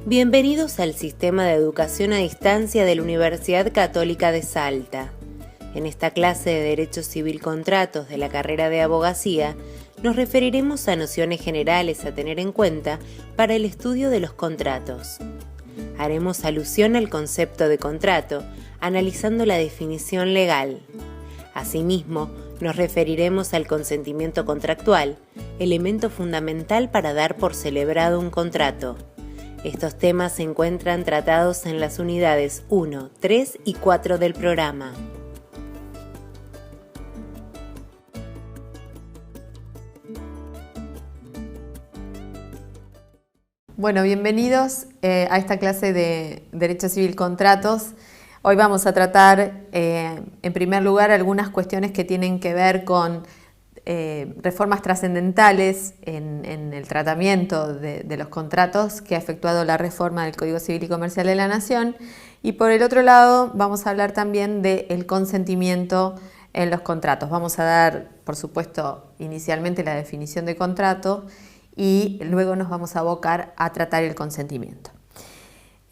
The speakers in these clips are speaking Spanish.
Bienvenidos al Sistema de Educación a Distancia de la Universidad Católica de Salta. En esta clase de Derecho Civil Contratos de la carrera de Abogacía, nos referiremos a nociones generales a tener en cuenta para el estudio de los contratos. Haremos alusión al concepto de contrato, analizando la definición legal. Asimismo, nos referiremos al consentimiento contractual, elemento fundamental para dar por celebrado un contrato. Estos temas se encuentran tratados en las unidades 1, 3 y 4 del programa. Bueno, bienvenidos a esta clase de Derecho Civil Contratos. Hoy vamos a tratar, en primer lugar, algunas cuestiones que tienen que ver con reformas trascendentales en el tratamiento de los contratos que ha efectuado la reforma del Código Civil y Comercial de la Nación. Y por el otro lado, vamos a hablar también del consentimiento en los contratos. Vamos a dar, por supuesto, inicialmente la definición de contrato y luego nos vamos a abocar a tratar el consentimiento.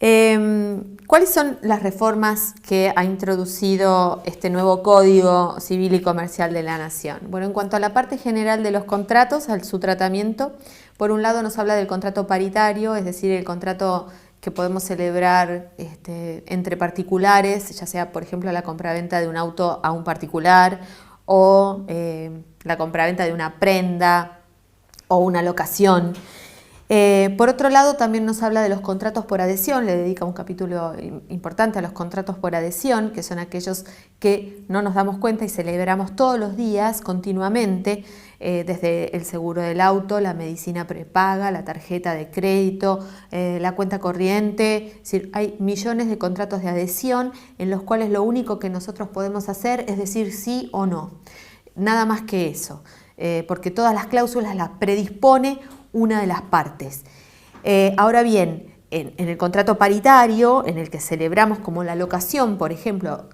¿Cuáles son las reformas que ha introducido este nuevo Código Civil y Comercial de la Nación? Bueno, en cuanto a la parte general de los contratos, a su tratamiento, por un lado nos habla del contrato paritario, es decir, el contrato que podemos celebrar entre particulares, ya sea, por ejemplo, la compraventa de un auto a un particular o la compraventa de una prenda o una locación. Por otro lado, también nos habla de los contratos por adhesión, le dedica un capítulo importante a los contratos por adhesión, que son aquellos que no nos damos cuenta y celebramos todos los días, continuamente, desde el seguro del auto, la medicina prepaga, la tarjeta de crédito, la cuenta corriente. Es decir, hay millones de contratos de adhesión en los cuales lo único que nosotros podemos hacer es decir sí o no, nada más que eso, porque todas las cláusulas las predispone una de las partes. Ahora bien, en el contrato paritario, en el que celebramos como la locación, por ejemplo,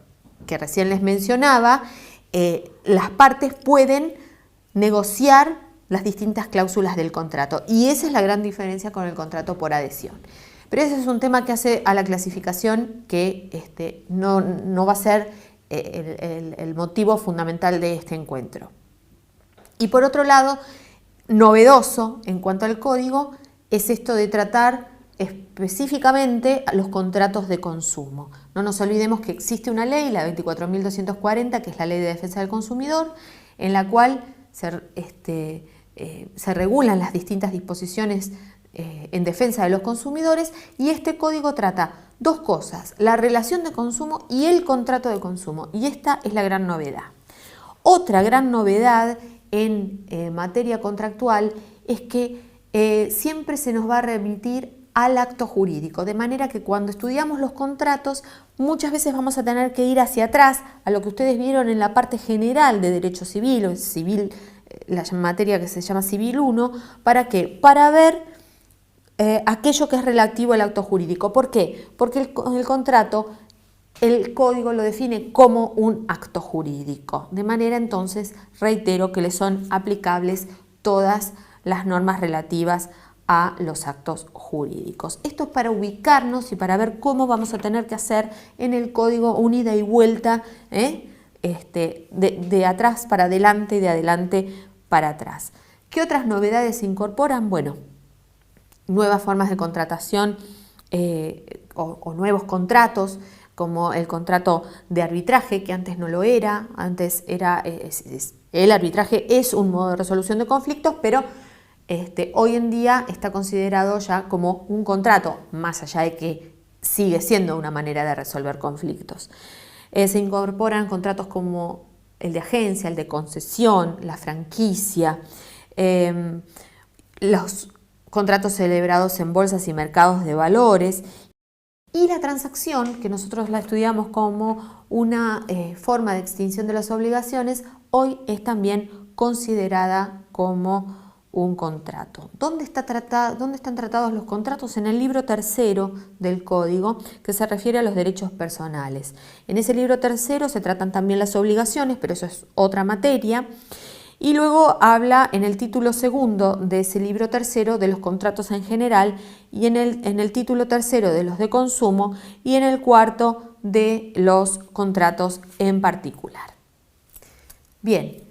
que recién les mencionaba, las partes pueden negociar las distintas cláusulas del contrato y esa es la gran diferencia con el contrato por adhesión. Pero ese es un tema que hace a la clasificación que no va a ser el motivo fundamental de este encuentro. Y por otro lado, novedoso en cuanto al código es esto de tratar específicamente los contratos de consumo. No nos olvidemos que existe una ley, la 24.240, que es la Ley de Defensa del Consumidor, en la cual se regulan las distintas disposiciones en defensa de los consumidores, y este código trata dos cosas: la relación de consumo y el contrato de consumo, y esta es la gran novedad. Otra gran novedad en materia contractual es que siempre se nos va a remitir al acto jurídico, de manera que cuando estudiamos los contratos muchas veces vamos a tener que ir hacia atrás a lo que ustedes vieron en la parte general de Derecho Civil, o civil, la materia que se llama Civil 1, ¿para qué? Para ver aquello que es relativo al acto jurídico. ¿Por qué? Porque el contrato, el código lo define como un acto jurídico, de manera entonces, reitero, que le son aplicables todas las normas relativas a los actos jurídicos. Esto es para ubicarnos y para ver cómo vamos a tener que hacer en el código un ida y vuelta, de atrás para adelante y de adelante para atrás. ¿Qué otras novedades se incorporan? Bueno, nuevas formas de contratación o nuevos contratos, como el contrato de arbitraje, que antes no lo era. Antes el arbitraje es un modo de resolución de conflictos, pero hoy en día está considerado ya como un contrato, más allá de que sigue siendo una manera de resolver conflictos. Se incorporan contratos como el de agencia, el de concesión, la franquicia, los contratos celebrados en bolsas y mercados de valores, y la transacción, que nosotros la estudiamos como una forma de extinción de las obligaciones, hoy es también considerada como un contrato. ¿Dónde están tratados los contratos? En el libro tercero del Código, que se refiere a los derechos personales. En ese libro tercero se tratan también las obligaciones, pero eso es otra materia. Y luego habla en el título segundo de ese libro tercero de los contratos en general, y en el título tercero de los de consumo, y en el cuarto de los contratos en particular. Bien,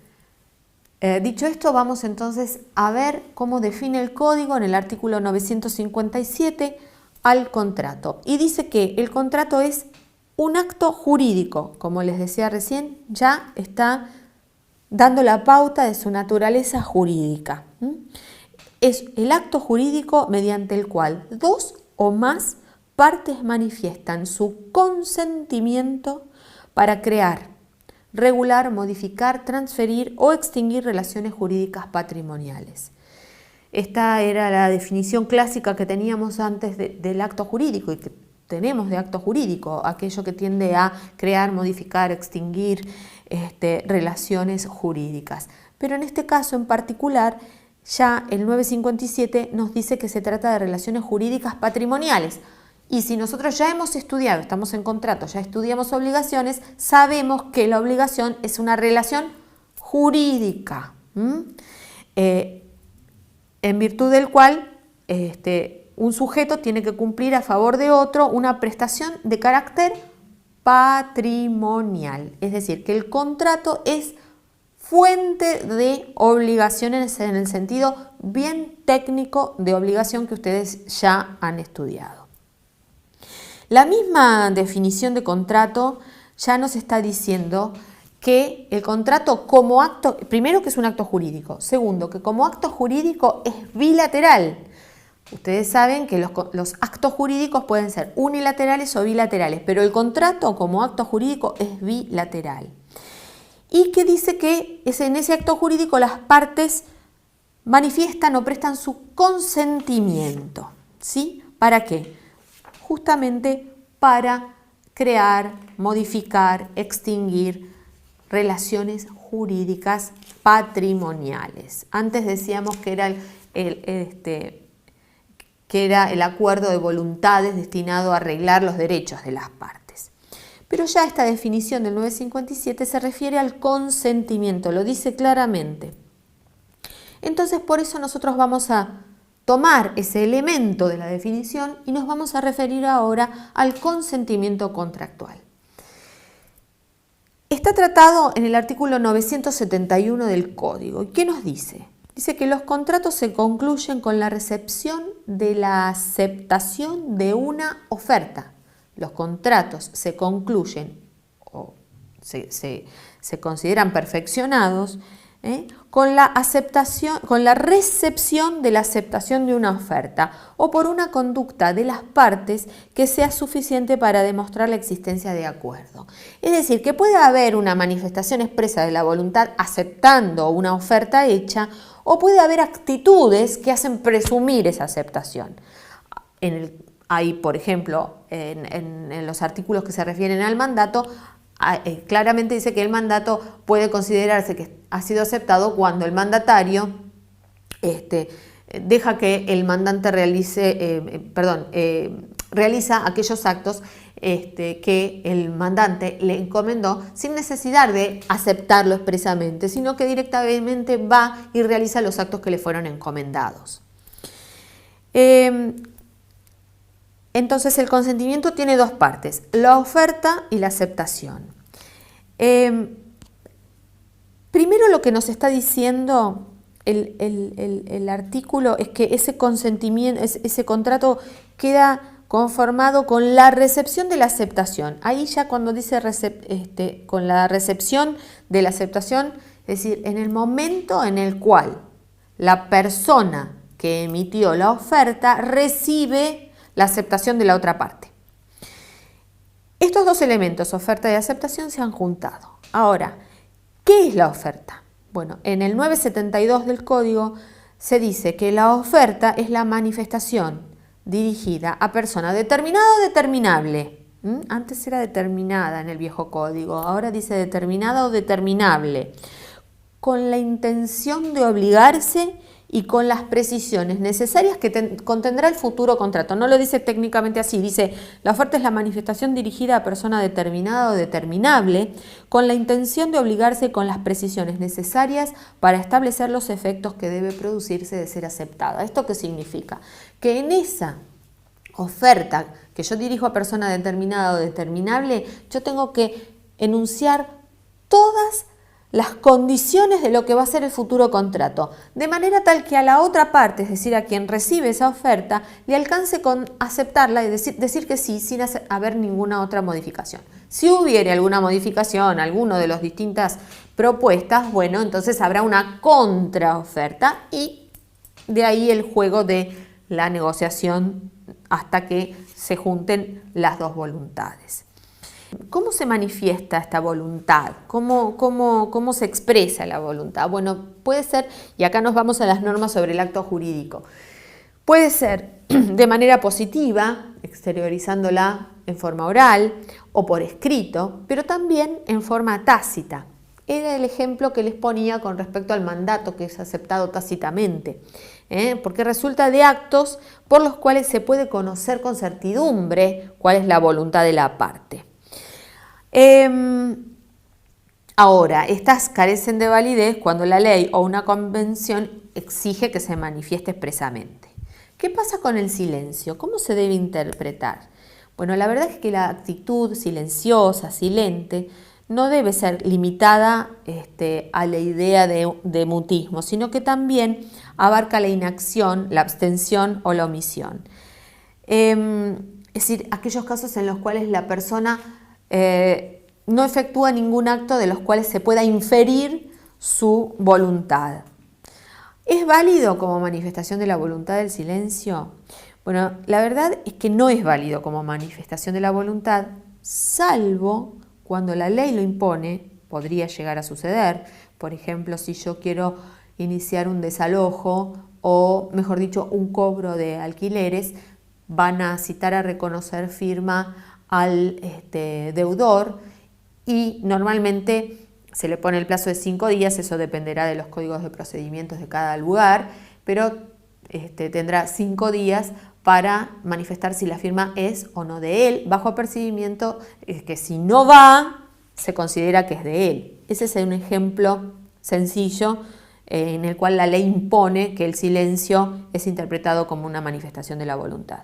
dicho esto, vamos entonces a ver cómo define el código en el artículo 957 al contrato. Y dice que el contrato es un acto jurídico, como les decía recién, ya está dando la pauta de su naturaleza jurídica. Es el acto jurídico mediante el cual dos o más partes manifiestan su consentimiento para crear, regular, modificar, transferir o extinguir relaciones jurídicas patrimoniales. Esta era la definición clásica que teníamos antes del acto jurídico y que tenemos de acto jurídico, aquello que tiende a crear, modificar, extinguir relaciones jurídicas. Pero en este caso en particular, ya el 957 nos dice que se trata de relaciones jurídicas patrimoniales. Y si nosotros ya hemos estudiado, estamos en contrato, ya estudiamos obligaciones, sabemos que la obligación es una relación jurídica, en virtud del cual un sujeto tiene que cumplir a favor de otro una prestación de carácter patrimonial. Es decir, que el contrato es fuente de obligaciones en el sentido bien técnico de obligación que ustedes ya han estudiado. La misma definición de contrato ya nos está diciendo que el contrato como acto, primero que es un acto jurídico, segundo que como acto jurídico es bilateral. Ustedes saben que los actos jurídicos pueden ser unilaterales o bilaterales, pero el contrato como acto jurídico es bilateral. Y que dice que en ese acto jurídico las partes manifiestan o prestan su consentimiento. ¿Sí? ¿Para qué? Justamente para crear, modificar, extinguir relaciones jurídicas patrimoniales. Antes decíamos que era el acuerdo de voluntades destinado a arreglar los derechos de las partes. Pero ya esta definición del 957 se refiere al consentimiento, lo dice claramente. Entonces, por eso nosotros vamos a tomar ese elemento de la definición y nos vamos a referir ahora al consentimiento contractual. Está tratado en el artículo 971 del Código. ¿Y qué nos dice? Dice que los contratos se concluyen con la recepción de la aceptación de una oferta. Los contratos se concluyen o se consideran perfeccionados con la recepción de la aceptación de una oferta o por una conducta de las partes que sea suficiente para demostrar la existencia de acuerdo. Es decir, que puede haber una manifestación expresa de la voluntad aceptando una oferta hecha o puede haber actitudes que hacen presumir esa aceptación. Hay, por ejemplo, en los artículos que se refieren al mandato, claramente dice que el mandato puede considerarse que ha sido aceptado cuando el mandatario deja que el mandante realiza aquellos actos que el mandante le encomendó sin necesidad de aceptarlo expresamente, sino que directamente va y realiza los actos que le fueron encomendados. Entonces el consentimiento tiene dos partes, la oferta y la aceptación. Primero lo que nos está diciendo el artículo es que ese consentimiento, ese contrato queda conformado con la recepción de la aceptación. Ahí ya cuando dice con la recepción de la aceptación, es decir, en el momento en el cual la persona que emitió la oferta recibe la aceptación de la otra parte. Estos dos elementos, oferta y aceptación, se han juntado. Ahora, ¿qué es la oferta? Bueno, en el 972 del Código se dice que la oferta es la manifestación dirigida a persona determinada o determinable. Antes era determinada en el viejo Código, ahora dice determinada o determinable, con la intención de obligarse y con las precisiones necesarias que contendrá el futuro contrato. No lo dice técnicamente así, dice: la oferta es la manifestación dirigida a persona determinada o determinable con la intención de obligarse con las precisiones necesarias para establecer los efectos que debe producirse de ser aceptada. ¿Esto qué significa? Que en esa oferta que yo dirijo a persona determinada o determinable, yo tengo que enunciar todas las condiciones de lo que va a ser el futuro contrato, de manera tal que a la otra parte, es decir, a quien recibe esa oferta, le alcance con aceptarla y decir que sí, sin haber ninguna otra modificación. Si hubiere alguna modificación, alguno de las distintas propuestas, bueno, entonces habrá una contraoferta y de ahí el juego de la negociación hasta que se junten las dos voluntades. ¿Cómo se manifiesta esta voluntad? ¿Cómo se expresa la voluntad? Bueno, puede ser, y acá nos vamos a las normas sobre el acto jurídico, puede ser de manera positiva, exteriorizándola en forma oral o por escrito, pero también en forma tácita. Era el ejemplo que les ponía con respecto al mandato que es aceptado tácitamente, porque resulta de actos por los cuales se puede conocer con certidumbre cuál es la voluntad de la parte. Ahora, estas carecen de validez cuando la ley o una convención exige que se manifieste expresamente. ¿Qué pasa con el silencio? ¿Cómo se debe interpretar? Bueno, la verdad es que la actitud silenciosa, silente, no debe ser limitada a la idea de mutismo, sino que también abarca la inacción, la abstención o la omisión. Es decir, aquellos casos en los cuales la persona no efectúa ningún acto de los cuales se pueda inferir su voluntad. ¿Es válido como manifestación de la voluntad del silencio? Bueno, la verdad es que no es válido como manifestación de la voluntad, salvo cuando la ley lo impone. Podría llegar a suceder. Por ejemplo, si yo quiero iniciar un desalojo o, mejor dicho, un cobro de alquileres, van a citar a reconocer firma al deudor y normalmente se le pone el plazo de 5 días, eso dependerá de los códigos de procedimientos de cada lugar, pero tendrá 5 días para manifestar si la firma es o no de él, bajo apercibimiento que si no va, se considera que es de él. Ese es un ejemplo sencillo en el cual la ley impone que el silencio es interpretado como una manifestación de la voluntad.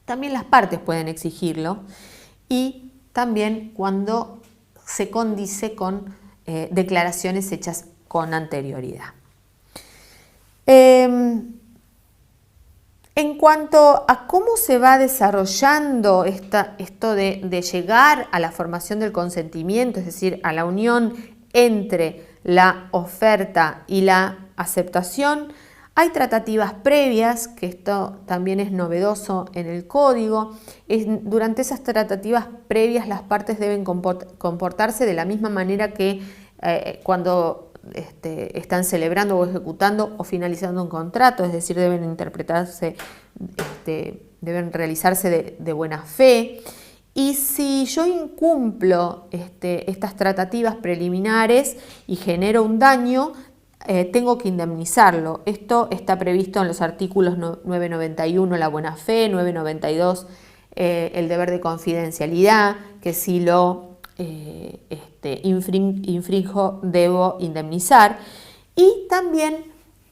También las partes pueden exigirlo y también cuando se condice con declaraciones hechas con anterioridad. En cuanto a cómo se va desarrollando esto de llegar a la formación del consentimiento, es decir, a la unión entre la oferta y la aceptación, hay tratativas previas, que esto también es novedoso en el código. Durante esas tratativas previas las partes deben comportarse de la misma manera que cuando están celebrando o ejecutando o finalizando un contrato, es decir, deben interpretarse, deben realizarse de buena fe. Y si yo incumplo estas tratativas preliminares y genero un daño, tengo que indemnizarlo. Esto está previsto en los artículos 991, la buena fe, 992, el deber de confidencialidad, que si lo infrinjo debo indemnizar. Y también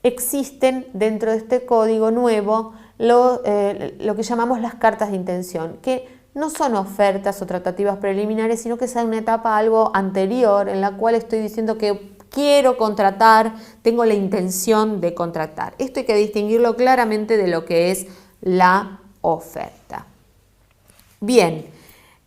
existen dentro de este código nuevo lo que llamamos las cartas de intención, que no son ofertas o tratativas preliminares, sino que es una etapa algo anterior en la cual estoy diciendo que quiero contratar, tengo la intención de contratar. Esto hay que distinguirlo claramente de lo que es la oferta. Bien,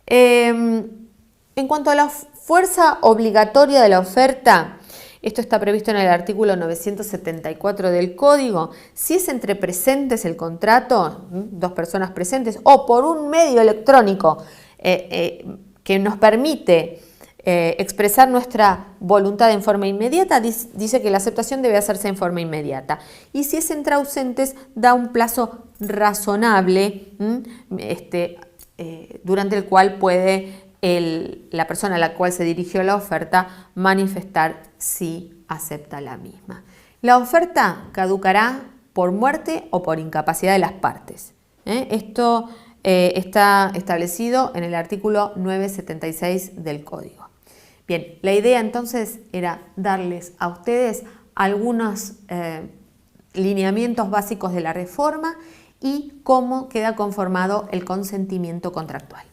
en cuanto a la fuerza obligatoria de la oferta, esto está previsto en el artículo 974 del Código. Si es entre presentes el contrato, dos personas presentes, o por un medio electrónico que nos permite expresar nuestra voluntad en forma inmediata, dice que la aceptación debe hacerse en forma inmediata. Y si es entre ausentes, da un plazo razonable durante el cual puede la persona a la cual se dirigió la oferta manifestar si acepta la misma. La oferta caducará por muerte o por incapacidad de las partes. Esto está establecido en el artículo 976 del Código. Bien, la idea entonces era darles a ustedes algunos lineamientos básicos de la reforma y cómo queda conformado el consentimiento contractual.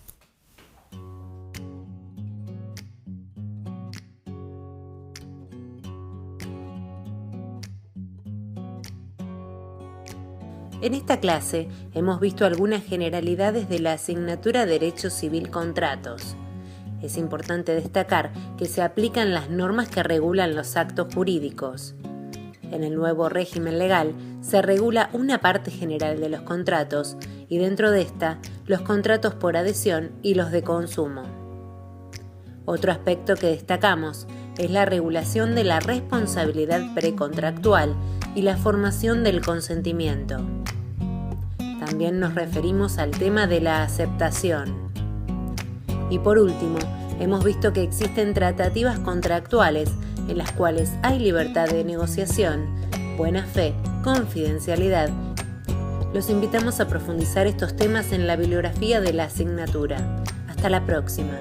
En esta clase hemos visto algunas generalidades de la asignatura Derecho Civil Contratos. Es importante destacar que se aplican las normas que regulan los actos jurídicos. En el nuevo régimen legal se regula una parte general de los contratos y dentro de esta los contratos por adhesión y los de consumo. Otro aspecto que destacamos es la regulación de la responsabilidad precontractual y la formación del consentimiento. También nos referimos al tema de la aceptación. Y por último, hemos visto que existen tratativas contractuales en las cuales hay libertad de negociación, buena fe, confidencialidad. Los invitamos a profundizar estos temas en la bibliografía de la asignatura. Hasta la próxima.